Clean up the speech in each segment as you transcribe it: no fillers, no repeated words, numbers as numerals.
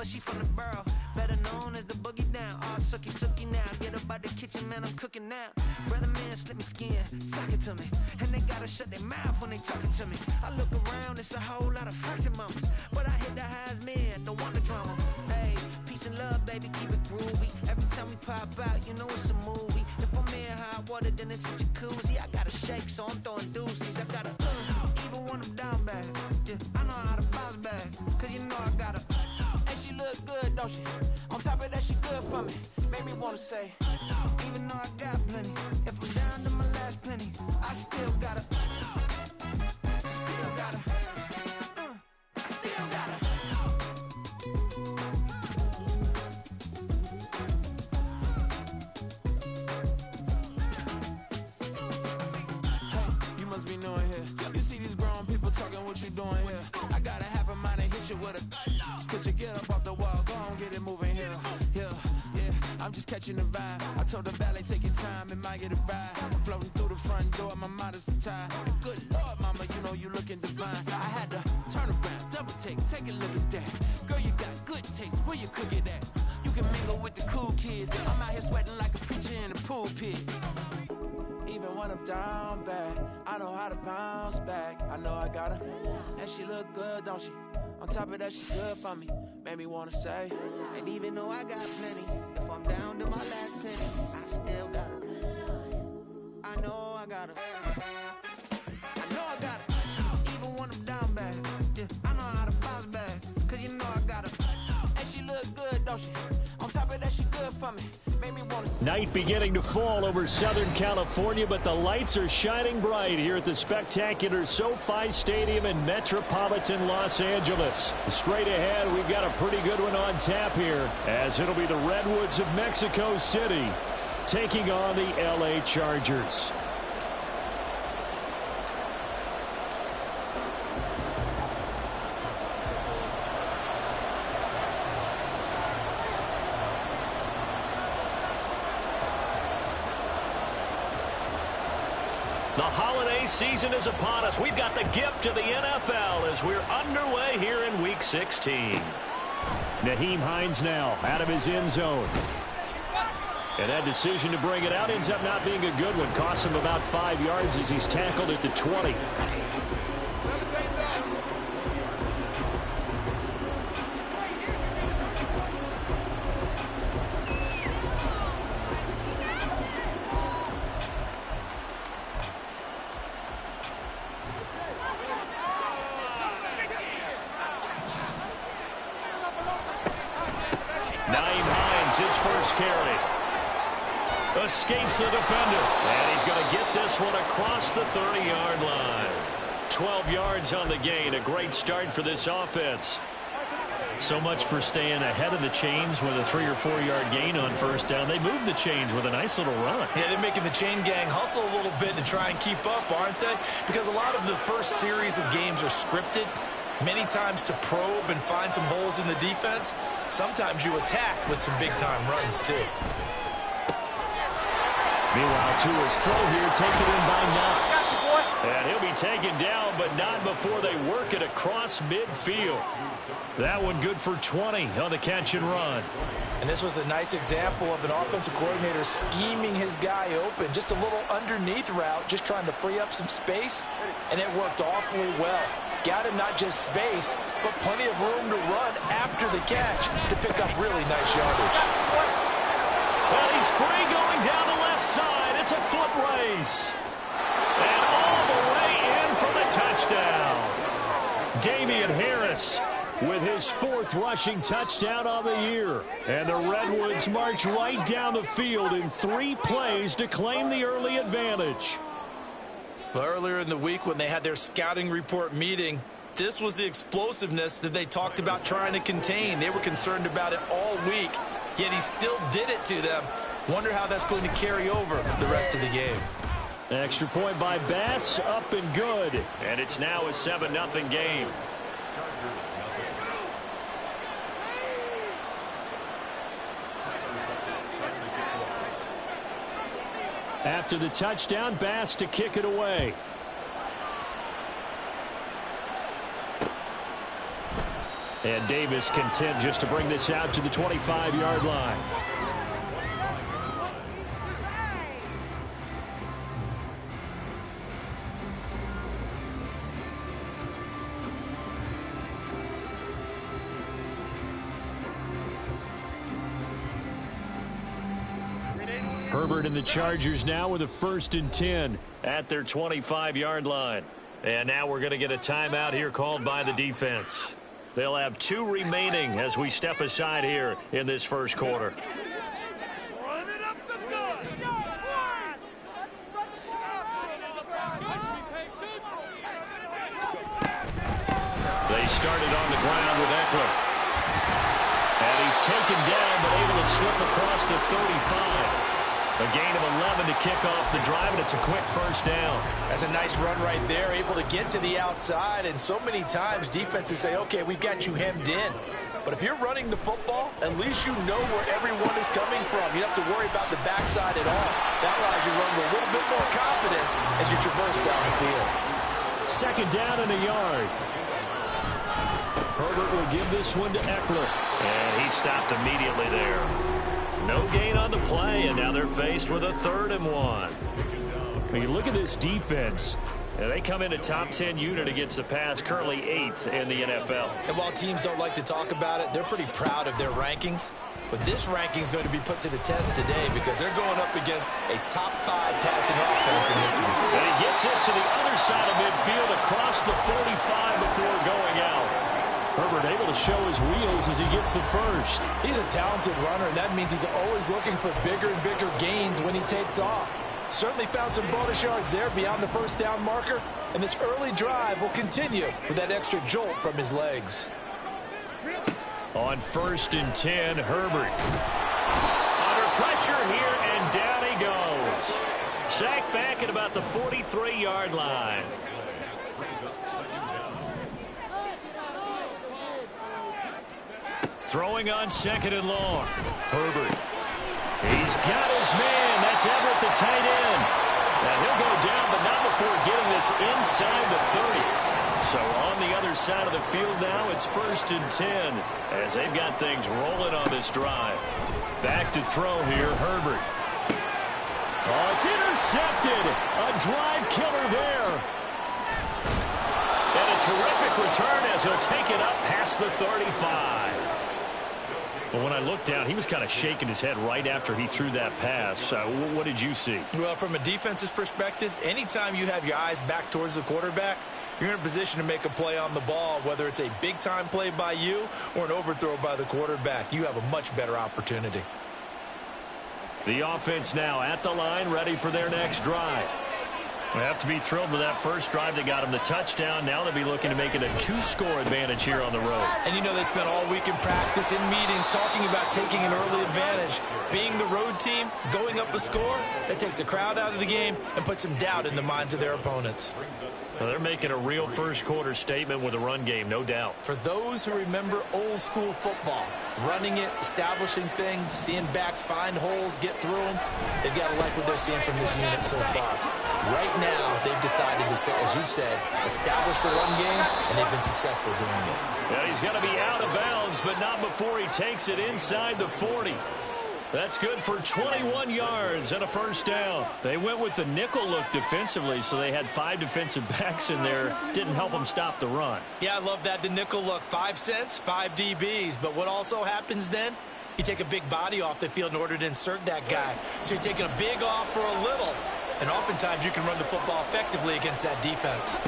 she from the borough, better known as the boogie down. All sookie sookie now, get up out the kitchen, man, I'm cooking now. Brother man, slip me skin, suck it to me. And they gotta shut their mouth when they talking to me. I look around, it's a whole lot of friction mamas, but I hit the highs, man, don't want the drama. Hey, peace and love, baby, keep it groovy. Every time we pop out, you know it's a movie. If I'm in hot water, then it's a jacuzzi. I gotta shake, so I'm throwing deuces. I gotta, even when I'm down bad, yeah, I know how to bounce back, cause you know I gotta, and she look good, don't she? On top of that, she good for me. Made me wanna say, even though I got plenty, if I'm down to my last penny, I still gotta, I still gotta. What you doing here? I gotta have a mind to hit you with a stitch. Get up off the wall, go on, get it moving here. Yeah, I'm just catching the vibe. I told the valet, take your time, it might get a ride. Floating through the front door, my modest attire. Good Lord, mama, you know you looking divine. I had to turn around, double take a look at that. Girl, you got good taste, where you cook it at? You can mingle with the cool kids. I'm out here sweating like a preacher in a pool pit. Even when I'm down bad, I know how to bounce back. I know I gotta, and she look good, don't she? On top of that, she good for me. Made me wanna say, and even though I got plenty, if I'm down to my last penny, I still gotta. I know I gotta. I know I gotta. Even when I'm down bad, yeah, I know how to bounce back, cause you know I gotta. And she look good, don't she? On top of that, she good for me. Night beginning to fall over Southern California, but the lights are shining bright here at the spectacular SoFi Stadium in metropolitan Los Angeles. Straight ahead, we've got a pretty good one on tap here, as it'll be the Redwoods of Mexico City taking on the LA Chargers. The holiday season is upon us. We've got the gift of the NFL as we're underway here in Week 16. Nyheim Hines now out of his end zone. And that decision to bring it out ends up not being a good one. Costs him about 5 yards as he's tackled at the 20. His first carry. Escapes the defender. And he's going to get this one across the 30-yard line. 12 yards on the gain. A great start for this offense. So much for staying ahead of the chains with a 3 or 4 yard gain on first down. They move the chains with a nice little run. Yeah, they're making the chain gang hustle a little bit to try and keep up, aren't they? Because a lot of the first series of games are scripted. Many times to probe and find some holes in the defense. Sometimes you attack with some big-time runs, too. Meanwhile, Tua's throw here taken in by Knox. And he'll be taken down, but not before they work it across midfield. That one good for 20 on the catch and run. And this was a nice example of an offensive coordinator scheming his guy open. Just a little underneath route, just trying to free up some space. And it worked awfully well. Got him not just space, but plenty of room to run after the catch to pick up really nice yardage. Well, he's free going down the left side. It's a foot race. And all the way in for the touchdown. Damian Harris with his 4th rushing touchdown on the year. And the Redwoods march right down the field in 3 plays to claim the early advantage. Well, earlier in the week when they had their scouting report meeting, this was the explosiveness that they talked about trying to contain. They were concerned about it all week, yet he still did it to them. Wonder how that's going to carry over the rest of the game. Extra point by Bass, up and good. And it's now a 7-0 game. After the touchdown, Bass to kick it away. And Davis content just to bring this out to the 25-yard line. Herbert and the Chargers now with a 1st and 10 at their 25-yard line. And now we're going to get a timeout here called by the defense. They'll have 2 remaining as we step aside here in this first quarter. They started on the ground with Eckler. And he's taken down but able to slip across the 35. A gain of 11 to kick off the drive, and it's a quick 1st down. That's a nice run right there, able to get to the outside. And so many times defenses say, okay, we've got you hemmed in. But if you're running the football, at least you know where everyone is coming from. You don't have to worry about the backside at all. That allows you to run with a little bit more confidence as you traverse down the field. 2nd down and a yard. Herbert will give this one to Eckler. And he stopped immediately there. No gain on the play, and now they're faced with a 3rd and 1. When you look at this defense, they come in a top 10 unit against the pass, currently 8th in the NFL. And while teams don't like to talk about it, they're pretty proud of their rankings. But this ranking is going to be put to the test today because they're going up against a top 5 passing offense in this one. And he gets us to the other side of midfield across the 45 before going out. Herbert able to show his wheels as he gets the 1st. He's a talented runner, and that means he's always looking for bigger and bigger gains when he takes off. Certainly found some bonus yards there beyond the 1st down marker, and this early drive will continue with that extra jolt from his legs. On 1st and 10, Herbert. Under pressure here, and down he goes. Sacked back at about the 43-yard line. Throwing on 2nd and long. Herbert. He's got his man. That's Everett, the tight end. Now he'll go down, but not before getting this inside the 30. So on the other side of the field now, it's 1st and 10 as they've got things rolling on this drive. Back to throw here, Herbert. Oh, it's intercepted. A drive killer there. And a terrific return as he'll take it up past the 35. But when I looked down, he was kind of shaking his head right after he threw that pass. What did you see? Well, from a defense's perspective, anytime you have your eyes back towards the quarterback, you're in a position to make a play on the ball, whether it's a big-time play by you or an overthrow by the quarterback. You have a much better opportunity. The offense now at the line, ready for their next drive. They have to be thrilled with that first drive that got them the touchdown. Now they'll be looking to make it a 2-score advantage here on the road. And you know they spent all week in practice, in meetings, talking about taking an early advantage. Being the road team, going up a score, that takes the crowd out of the game and puts some doubt in the minds of their opponents. Well, they're making a real first-quarter statement with a run game, no doubt. For those who remember old-school football, running it, establishing things, seeing backs find holes, get through them, they've got to like what they're seeing from this unit so far. Right now, they've decided to, as you said, establish the run game, and they've been successful doing it. Yeah, he's going to be out of bounds, but not before he takes it inside the 40. That's good for 21 yards and a 1st down. They went with the nickel look defensively, so they had 5 defensive backs in there. Didn't help them stop the run. Yeah, I love that, the nickel look. 5 cents, 5 DBs. But what also happens then? You take a big body off the field in order to insert that guy. So you're taking a big off for a little. And oftentimes you can run the football effectively against that defense.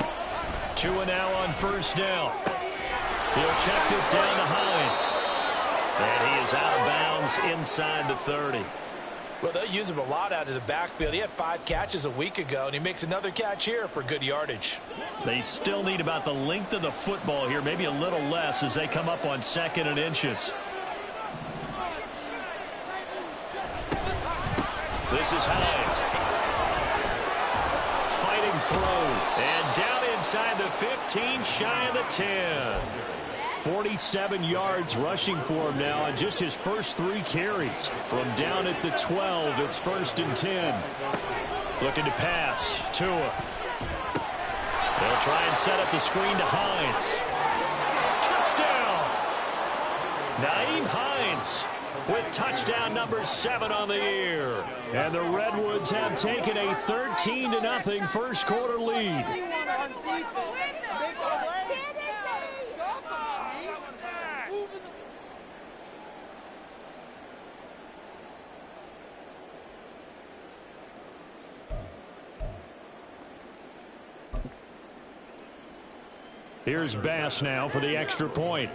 Tua now on 1st down. He'll check this down to Hines. And he is out of bounds inside the 30. Well, they'll use him a lot out of the backfield. He had 5 catches a week ago, and he makes another catch here for good yardage. They still need about the length of the football here, maybe a little less as they come up on 2nd and inches. This is Hines. Fighting through. And down inside the 15, shy of the 10. 47 yards rushing for him now on just his first 3 carries. From down at the 12, it's 1st and 10. Looking to pass. Tua. They'll try and set up the screen to Hines. Touchdown! Nyheim Hines with touchdown number 7 on the year. And the Redwoods have taken a 13-0 first quarter lead. Here's Bass now for the extra point.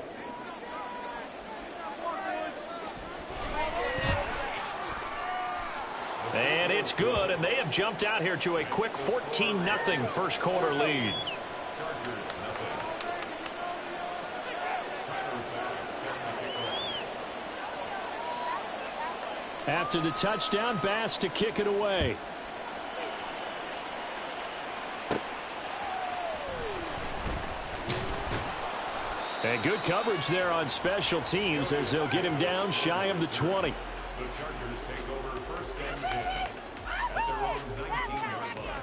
And it's good, and they have jumped out here to a quick 14-0 first quarter lead. After the touchdown, Bass to kick it away. And good coverage there on special teams as they'll get him down shy of the 20. The Chargers take over first and 10 at their own 19-yard line.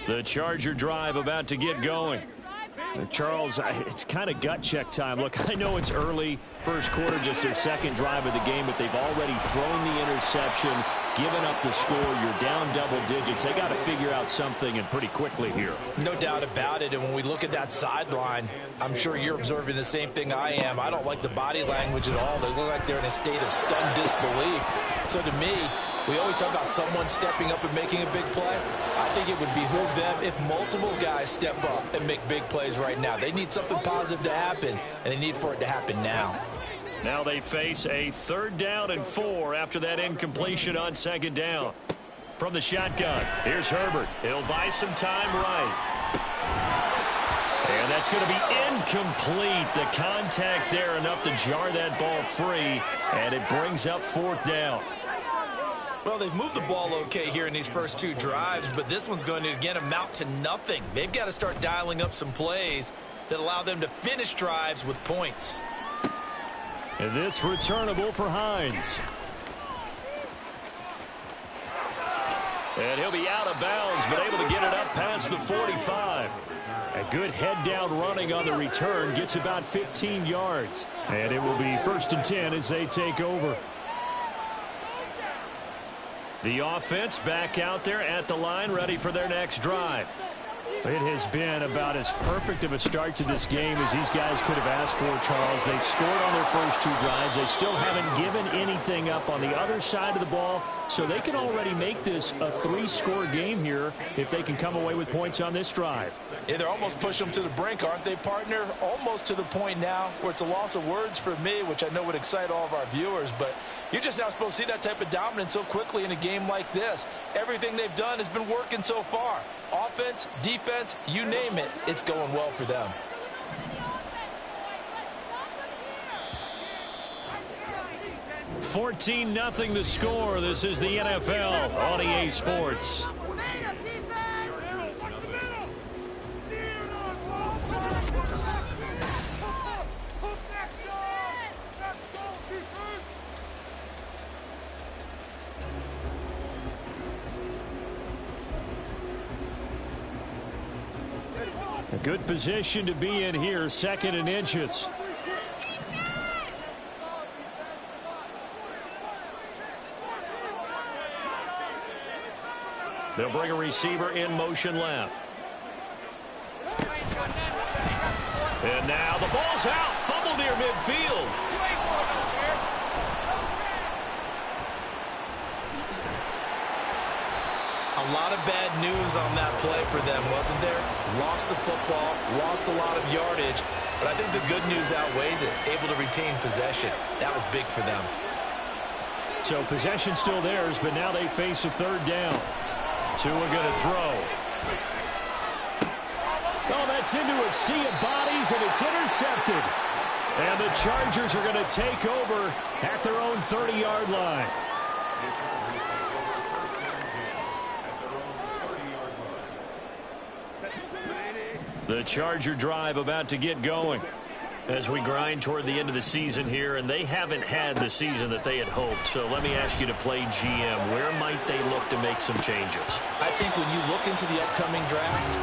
The Charger drive about to get going. Charles, it's kind of gut check time. Look, I know it's early, first quarter, just their second drive of the game, but they've already thrown the interception, given up the score. You're down double digits. They got to figure out something, and pretty quickly here. No doubt about it. And when we look at that sideline, I'm sure you're observing the same thing I am. I don't like the body language at all. They look like they're in a state of stunned disbelief. So to me, we always talk about someone stepping up and making a big play. I think it would behoove them if multiple guys step up and make big plays right now. They need something positive to happen, and they need for it to happen now. Now they face a 3rd down and 4 after that incompletion on 2nd down. From the shotgun, here's Herbert. He'll buy some time right. And that's going to be incomplete. The contact there enough to jar that ball free, and it brings up 4th down. Well, they've moved the ball okay here in these first 2 drives, but this one's going to, again, amount to nothing. They've got to start dialing up some plays that allow them to finish drives with points. And this returnable for Hines. And he'll be out of bounds, but able to get it up past the 45. A good head-down running on the return, gets about 15 yards. And it will be 1st and 10 as they take over. The offense back out there at the line, ready for their next drive. It has been about as perfect of a start to this game as these guys could have asked for, Charles. They've scored on their first 2 drives. They still haven't given anything up on the other side of the ball, so they can already make this a 3-score game here if they can come away with points on this drive. Yeah, they're almost pushing them to the brink, aren't they, partner? Almost to the point now where it's a loss of words for me, which I know would excite all of our viewers, but you're just not supposed to see that type of dominance so quickly in a game like this. Everything they've done has been working so far. Offense, defense, you name it, it's going well for them. $14-0 the score. This is the NFL on EA Sports. A good position to be in here, 2nd and inches. They'll bring a receiver in motion left. And now the ball's out. Fumble near midfield. A lot of bad news on that play for them, wasn't there? Lost the football, lost a lot of yardage, but I think the good news outweighs it. Able to retain possession. That was big for them. So possession still theirs, but now they face a 3rd down. Tua going to throw. Oh, that's into a sea of bodies, and it's intercepted. And the Chargers are going to take over at their own 30-yard line. The Charger drive about to get going as we grind toward the end of the season here, and they haven't had the season that they had hoped. So let me ask you to play GM. Where might they look to make some changes? I think when you look into the upcoming draft,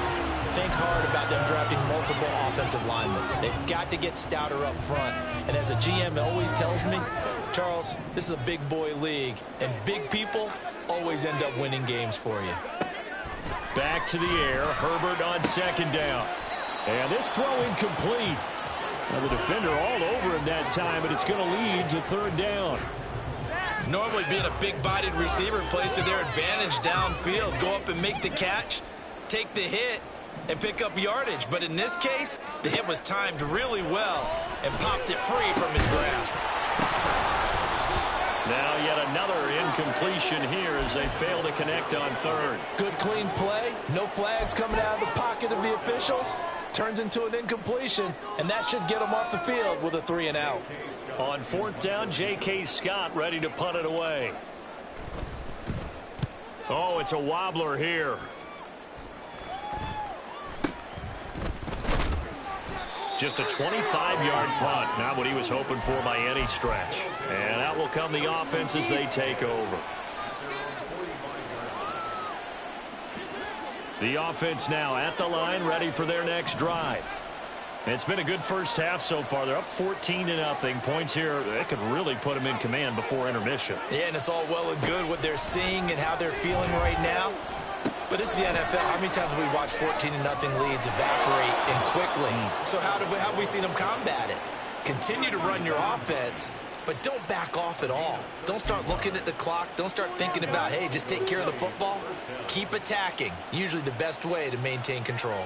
think hard about them drafting multiple offensive linemen. They've got to get stouter up front. And as a GM always tells me, Charles, this is a big boy league, and big people always end up winning games for you. Back to the air. Herbert on second down. And this throw incomplete. Now the defender all over him that time, but it's going to lead to third down. Normally being a big-bodied receiver plays to their advantage downfield. Go up and make the catch, take the hit, and pick up yardage. But in this case, the hit was timed really well and popped it free from his grasp. Now yet another incompletion here as they fail to connect on third. Good clean play. No flags coming out of the pocket of the officials. Turns into an incompletion, and that should get them off the field with a 3-and-out. On fourth down, J.K. Scott ready to punt it away. Oh, it's a wobbler here. Just a 25-yard punt. Not what he was hoping for by any stretch. And out will come the offense as they take over. The offense now at the line, ready for their next drive. It's been a good first half so far. They're up 14-0. Points here, that could really put them in command before intermission. Yeah, and it's all well and good what they're seeing and how they're feeling right now. But this is the NFL. How many times have we watched 14-0 leads evaporate and quickly? So how have we seen them combat it? Continue to run your offense, but don't back off at all. Don't start looking at the clock. Don't start thinking about, hey, just take care of the football. Keep attacking. Usually the best way to maintain control.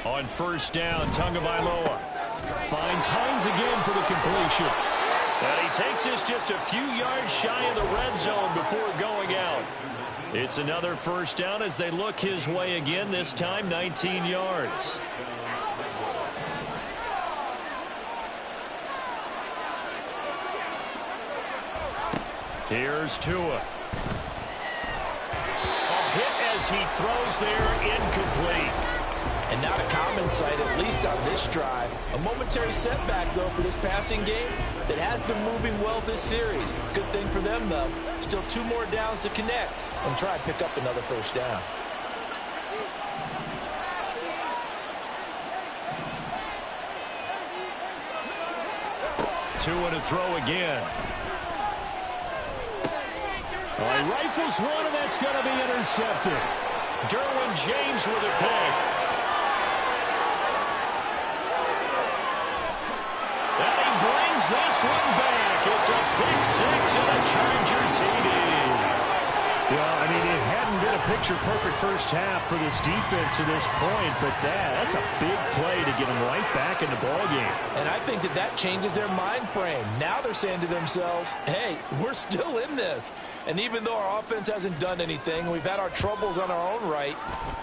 On first down, Tagovailoa finds Hines again for the completion. And he takes this just a few yards shy of the red zone before going out. It's another first down as they look his way again, this time 19 yards. Here's Tua. A hit as he throws there, incomplete. And not a common sight, at least on this drive. A momentary setback, though, for this passing game that has been moving well this series. Good thing for them, though. Still 2 more downs to connect and try and pick up another first down. Tua to throw again. Well, he rifles one, and that's going to be intercepted. Derwin James with a pick. And he brings this one back. It's a pick six and a Charger TD. Well, I mean, it hadn't been a picture-perfect first half for this defense to this point, but that's a big play to get them right back in the ballgame. And I think that changes their mind frame. Now they're saying to themselves, hey, we're still in this. And even though our offense hasn't done anything, we've had our troubles on our own right,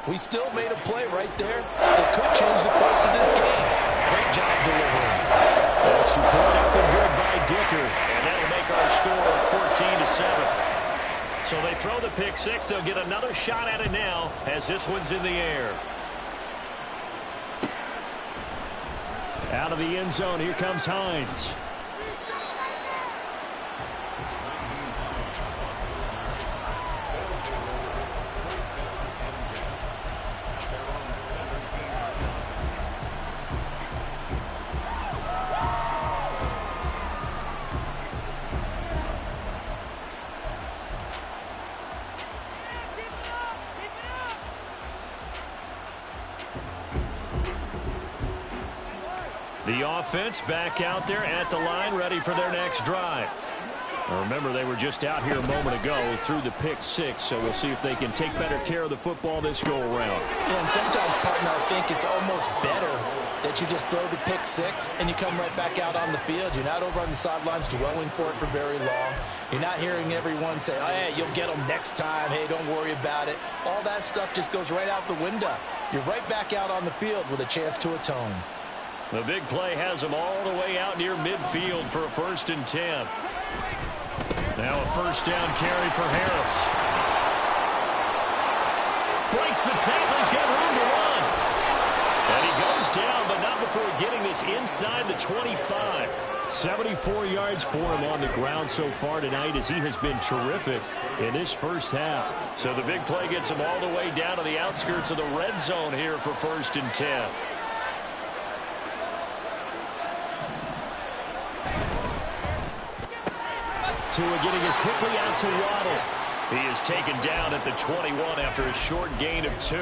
we still made a play right there that could change the course of this game. Great job delivering. Extra point up and good by Dicker. And that'll make our score 14-7. So they throw the pick six. They'll get another shot at it now as this one's in the air. Out of the end zone, here comes Hines. The offense back out there at the line, ready for their next drive. Now remember, they were just out here a moment ago through the pick six, so we'll see if they can take better care of the football this go-around. Yeah, and sometimes, partner, I think it's almost better that you just throw the pick six and you come right back out on the field. You're not over on the sidelines dwelling for it for very long. You're not hearing everyone say, oh, hey, you'll get them next time. Hey, don't worry about it. All that stuff just goes right out the window. You're right back out on the field with a chance to atone. The big play has him all the way out near midfield for a 1st and 10. Now a 1st down carry for Harris. Breaks the tackle. He's got room to run. And he goes down, but not before getting this inside the 25. 74 yards for him on the ground so far tonight, as he has been terrific in this first half. So the big play gets him all the way down to the outskirts of the red zone here for 1st and 10. Tua getting it quickly out to Waddle. He is taken down at the 21 after a short gain of 2.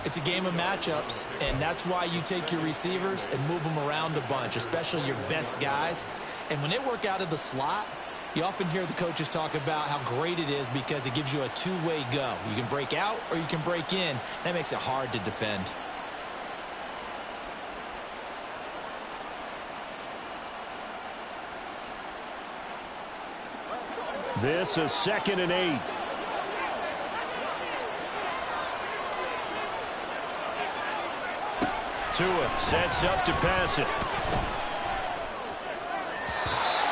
It's a game of matchups, and that's why you take your receivers and move them around a bunch, especially your best guys. And when they work out of the slot, you often hear the coaches talk about how great it is because it gives you a two-way go. You can break out or you can break in. That makes it hard to defend. This is 2nd and 8. Tua sets up to pass it.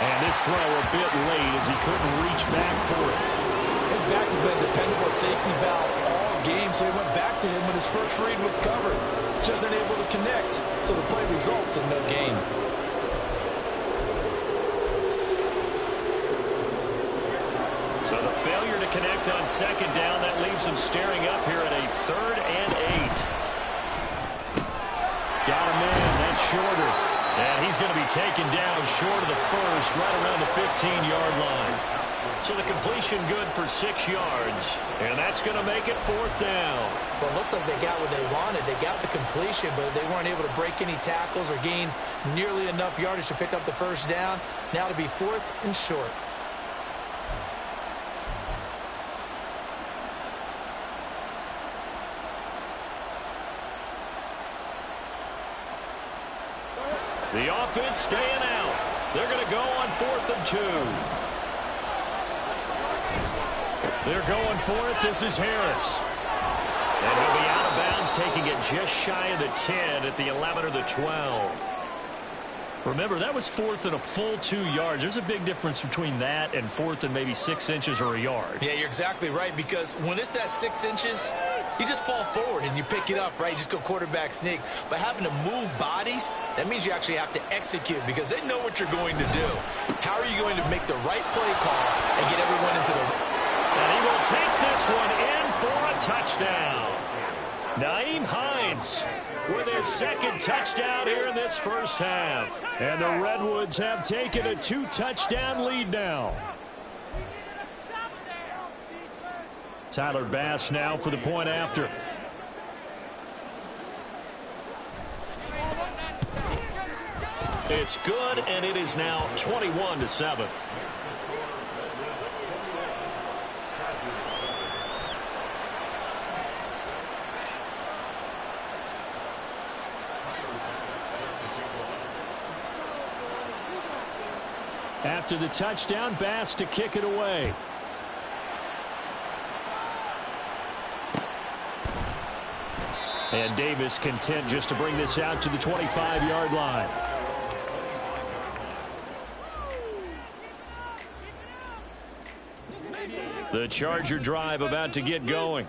And this throw a bit late as he couldn't reach back for it. His back has been a dependable safety valve all game, so he went back to him when his first read was covered. Just unable to connect, so the play results in no gain. So the failure to connect on 2nd down, that leaves him staring up here at a 3rd and 8. Got a man, that's shorter. And he's going to be taken down short of the 1st, right around the 15-yard line. So the completion good for 6 yards. And that's going to make it 4th down. Well, it looks like they got what they wanted. They got the completion, but they weren't able to break any tackles or gain nearly enough yardage to pick up the 1st down. Now to be 4th and short. The offense staying out. They're going to go on 4th and 2. They're going for it. This is Harris. And he'll be out of bounds, taking it just shy of the 10 at the 11 or the 12. Remember, that was 4th and a full 2 yards. There's a big difference between that and 4th and maybe 6 inches or a yard. Yeah, you're exactly right, because when it's that 6 inches, you just fall forward and you pick it up, right? You just go quarterback sneak. But having to move bodies, that means you actually have to execute because they know what you're going to do. How are you going to make the right play call and get everyone into the... And he will take this one in for a touchdown. Nyheim Hines with his 2nd touchdown here in this first half. And the Redwoods have taken a 2-touchdown lead now. Tyler Bass now for the point after. It's good, and it is now 21-7. After the touchdown, Bass to kick it away. And Davis content just to bring this out to the 25-yard line. The Charger drive about to get going.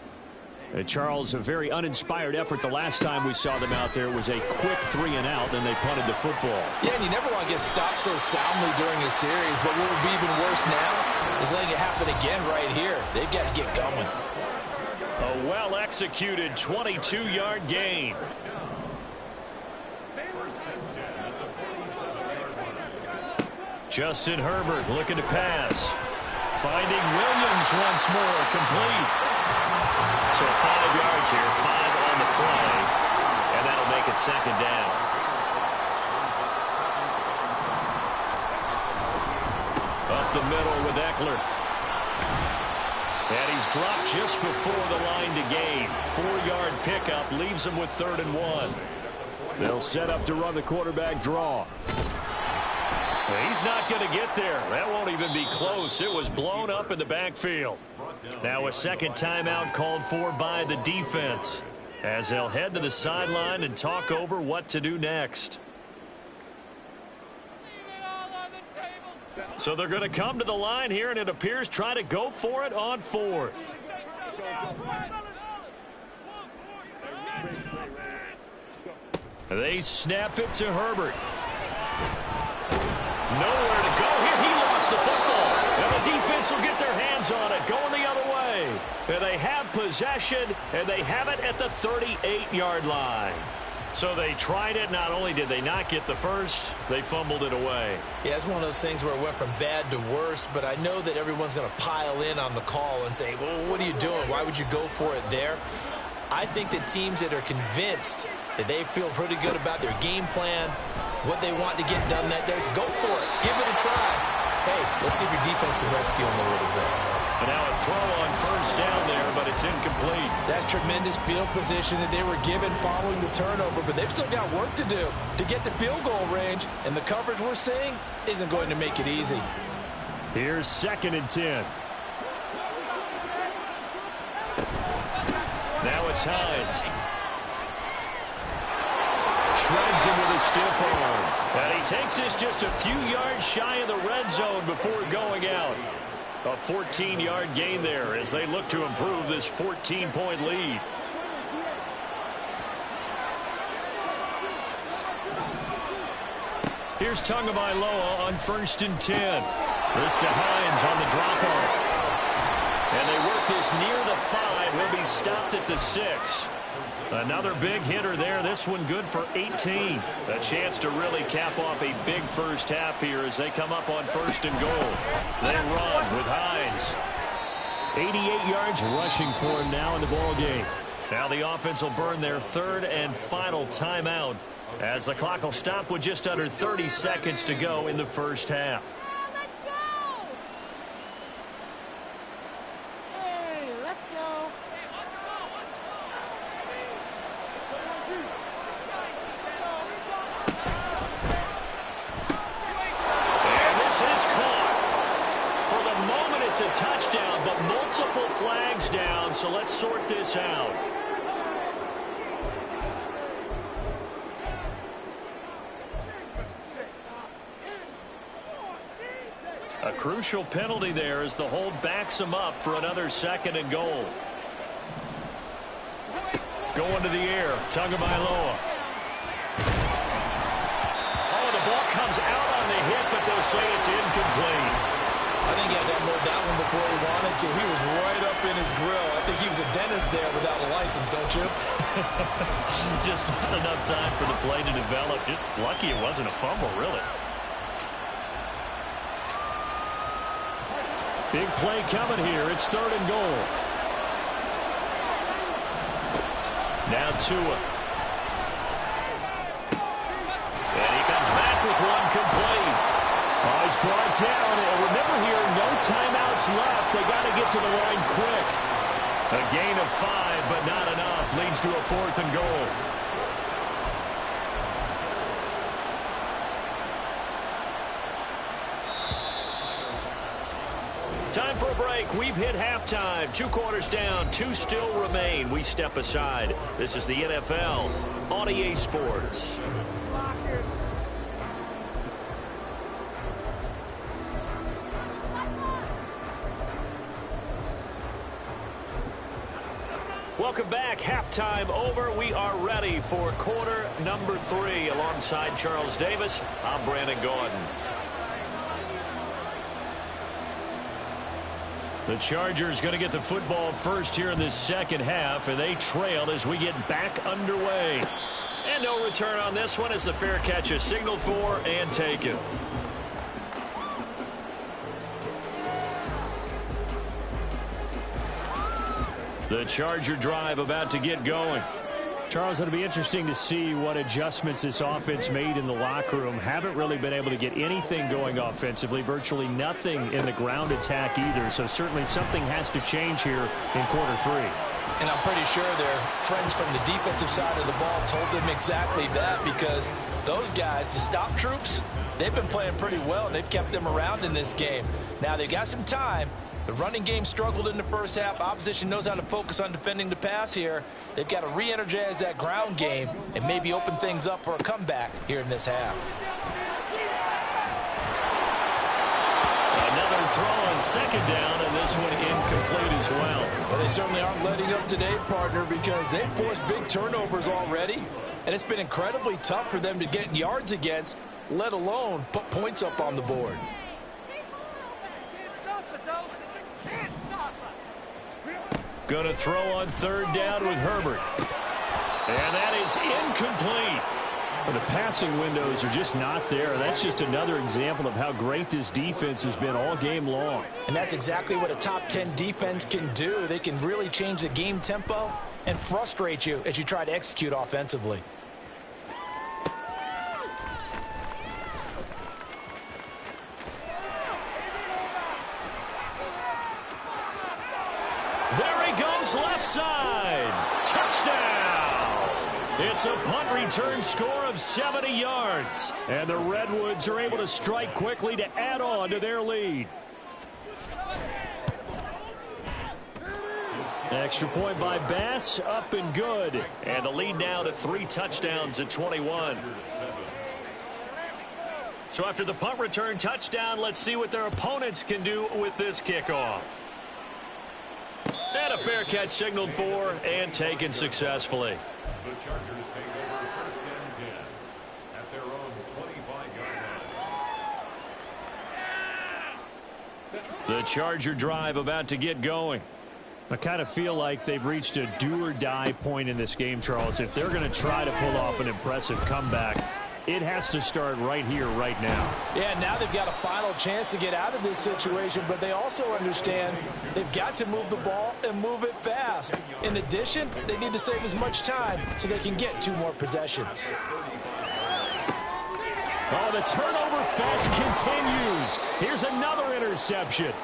Charles, a very uninspired effort the last time we saw them out there. It was a quick 3-and-out, then they punted the football. Yeah, and you never want to get stopped so soundly during a series, but what would be even worse now is letting it happen again right here. They've got to get going. A well-executed 22-yard gain. Justin Herbert looking to pass. Finding Williams once more, complete. So 5 yards here, 5 on the play, and that'll make it 2nd down. Up the middle with Eckler. And he's dropped just before the line to gain. 4-yard pickup leaves him with 3rd and 1. They'll set up to run the quarterback draw. He's not going to get there. That won't even be close. It was blown up in the backfield. Now a 2nd timeout called for by the defense. as they'll head to the sideline and talk over what to do next. So they're going to come to the line here, and it appears try to go for it on fourth. They snap it to Herbert. Nowhere to go here. He lost the football. And the defense will get their hands on it, going the other way. And they have possession, and they have it at the 38-yard line. So they tried it. Not only did they not get the first, they fumbled it away. Yeah, it's one of those things where it went from bad to worse, but I know that everyone's going to pile in on the call and say, well, what are you doing? Why would you go for it there? I think that teams that are convinced that they feel pretty good about their game plan, what they want to get done that day, go for it. Give it a try. Hey, let's see if your defense can rescue them a little bit. And now a throw on first down there, but it's incomplete. That's tremendous field position that they were given following the turnover, but they've still got work to do to get to field goal range, and the coverage we're seeing isn't going to make it easy. Here's 2nd and 10. Now it's Hines. Shreds him with a stiff arm. And he takes this just a few yards shy of the red zone before going out. A 14-yard gain there as they look to improve this 14-point lead. Here's Tagovailoa on 1st and 10. This to Hines on the drop-off. And they work this near the 5. He'll be stopped at the 6. Another big hitter there. This one good for 18. A chance to really cap off a big first half here as they come up on 1st and goal. They run with Hines. 88 yards rushing for him now in the ball game. Now the offense will burn their 3rd and final timeout as the clock will stop with just under 30 seconds to go in the first half. It's a touchdown, but multiple flags down, so let's sort this out. A crucial penalty there as the hold backs him up for another 2nd and goal. Going to the air, Tagovailoa. Oh, the ball comes out on the hit, but they'll say it's incomplete. I think he had to unload that one before he wanted to. He was right up in his grill. I think he was a dentist there without a license, don't you? Just not enough time for the play to develop. Just lucky it wasn't a fumble, really. Big play coming here. It's 3rd and goal. Now Tua. And he comes back with one complete. Oh, he's brought down. And remember here, no timeouts left. They got to get to the line quick. A gain of 5, but not enough. Leads to a 4th and goal. Time for a break. We've hit halftime. 2 quarters down. 2 still remain. We step aside. This is the NFL on EA Sports. Welcome back. Halftime over. We are ready for quarter number 3. Alongside Charles Davis, I'm Brandon Gordon. The Chargers going to get the football first here in this second half, and they trail as we get back underway. And no return on this one as the fair catch is signaled for and taken. The Charger drive about to get going. Charles, it'll be interesting to see what adjustments this offense made in the locker room. Haven't really been able to get anything going offensively, virtually nothing in the ground attack either. So certainly something has to change here in quarter 3. And I'm pretty sure their friends from the defensive side of the ball told them exactly that, because those guys, the stop troops, they've been playing pretty well, and they've kept them around in this game. Now, they've got some time, The running game struggled in the first half. Opposition knows how to focus on defending the pass here. They've got to re-energize that ground game and maybe open things up for a comeback here in this half. Another throw on second down, and this one incomplete as well. Well, they certainly aren't letting up today, partner, because they've forced big turnovers already, and it's been incredibly tough for them to get yards against, let alone put points up on the board. Going to throw on third down with Herbert. And that is incomplete. Well, the passing windows are just not there. That's just another example of how great this defense has been all game long. And that's exactly what a top 10 defense can do. They can really change the game tempo and frustrate you as you try to execute offensively. There he goes, left side. Touchdown! It's a punt return score of 70 yards. And the Redwoods are able to strike quickly to add on to their lead. Extra point by Bass, up and good. And the lead now to 3 touchdowns at 21. So after the punt return touchdown, let's see what their opponents can do with this kickoff. And a fair catch signaled for and taken successfully. The Chargers take over first and 10 at their own 25-yard line. The Charger drive about to get going. I kind of feel like they've reached a do-or-die point in this game, Charles. If they're going to try to pull off an impressive comeback, it has to start right here, right now. Yeah, now they've got a final chance to get out of this situation, but they also understand they've got to move the ball and move it fast. In addition, they need to save as much time so they can get 2 more possessions. Oh, the turnover fest continues. Here's another interception.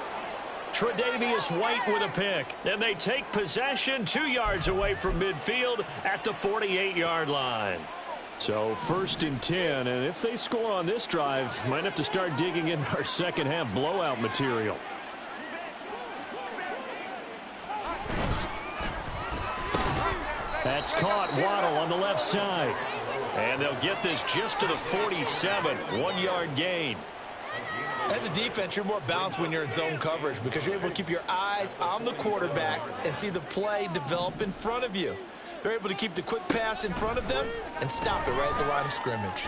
Tre'Davious White with a pick. And they take possession 2 yards away from midfield at the 48-yard line. So first and 10, and if they score on this drive, might have to start digging in our second half blowout material. That's caught. Waddle on the left side. And they'll get this just to the 47, 1-yard gain. As a defense, you're more balanced when you're in zone coverage because you're able to keep your eyes on the quarterback and see the play develop in front of you. They're able to keep the quick pass in front of them and stop it right at the line of scrimmage.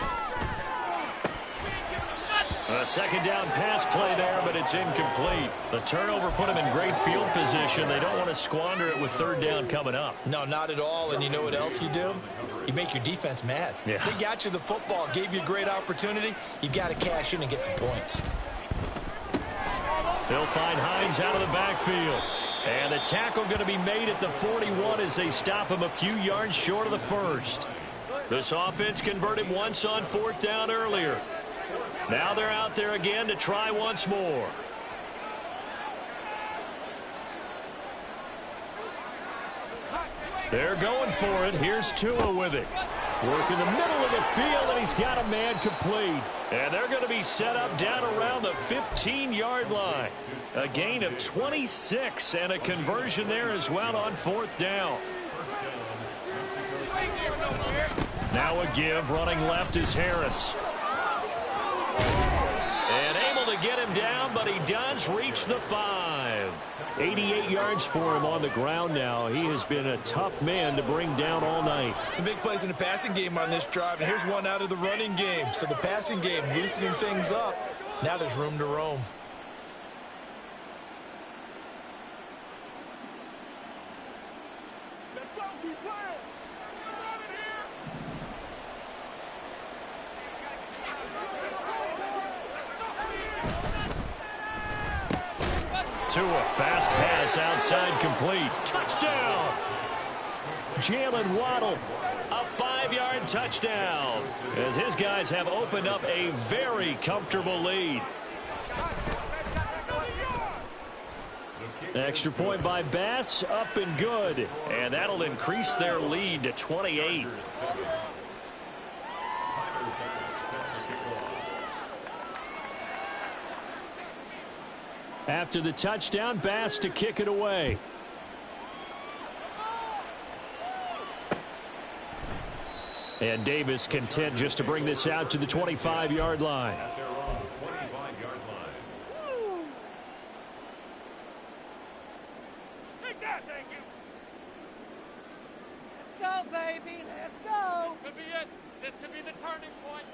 A second down pass play there, but it's incomplete. The turnover put them in great field position. They don't want to squander it with third down coming up. No, not at all. And you know what else you do? You make your defense mad. Yeah. They got you the football, gave you a great opportunity. You got to cash in and get some points. They'll find Hines out of the backfield. And the tackle going to be made at the 41 as they stop him a few yards short of the first. This offense converted once on fourth down earlier. Now they're out there again to try once more. They're going for it. Here's Tua with it. Work in the middle of the field, and he's got a man complete. And they're going to be set up down around the 15-yard line. A gain of 26 and a conversion there as well on fourth down. Now a give. Running left is Harris. And able to get him down, but he does reach the 5. 88 yards for him on the ground now. He has been a tough man to bring down all night. Some big plays in the passing game on this drive, and here's one out of the running game. So the passing game loosening things up. Now there's room to roam. Tua, fast pass outside complete. Touchdown! Jalen Waddle, a 5-yard touchdown, as his guys have opened up a very comfortable lead. Extra point by Bass, up and good. And that'll increase their lead to 28. After the touchdown, Bass to kick it away. And Davis content just to bring this out to the 25-yard line. At their own 25-yard line. Take that, thank you. Let's go, baby. Let's go. This could be it. This could be the turning point.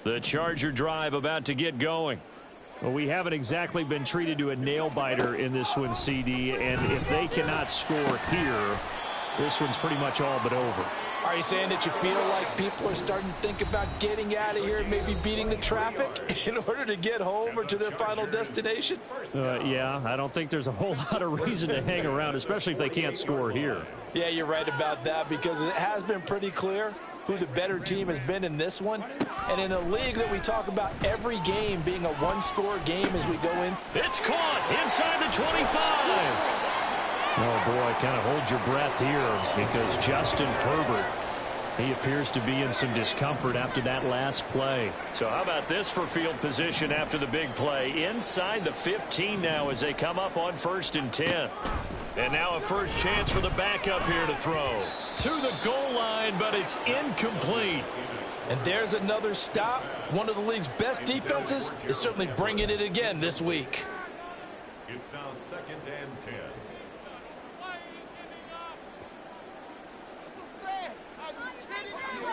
The Charger drive about to get going. Well, we haven't exactly been treated to a nail-biter in this one, CD, and if they cannot score here, this one's pretty much all but over. Are you saying that you feel like people are starting to think about getting out of here and maybe beating the traffic in order to get home or to their final destination? Yeah, I don't think there's a whole lot of reason to hang around, especially if they can't score here. Yeah, you're right about that, because it has been pretty clear who the better team has been in this one. And in a league that we talk about every game being a one-score game as we go in. It's caught inside the 25. Oh, boy, kind of hold your breath here, because Justin Herbert, he appears to be in some discomfort after that last play. So how about this for field position after the big play? Inside the 15 now as they come up on 1st and 10. And now a first chance for the backup here to throw. To the goal line, but it's incomplete. And there's another stop. One of the league's best defenses is certainly bringing it again this week. It's now 2nd and 10.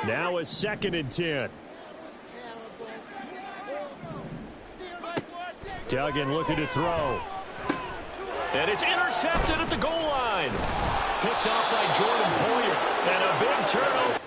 Now a 2nd and 10. Duggan looking to throw. And it's intercepted at the goal line. Picked off by Jordan Poyer. And a big turnover.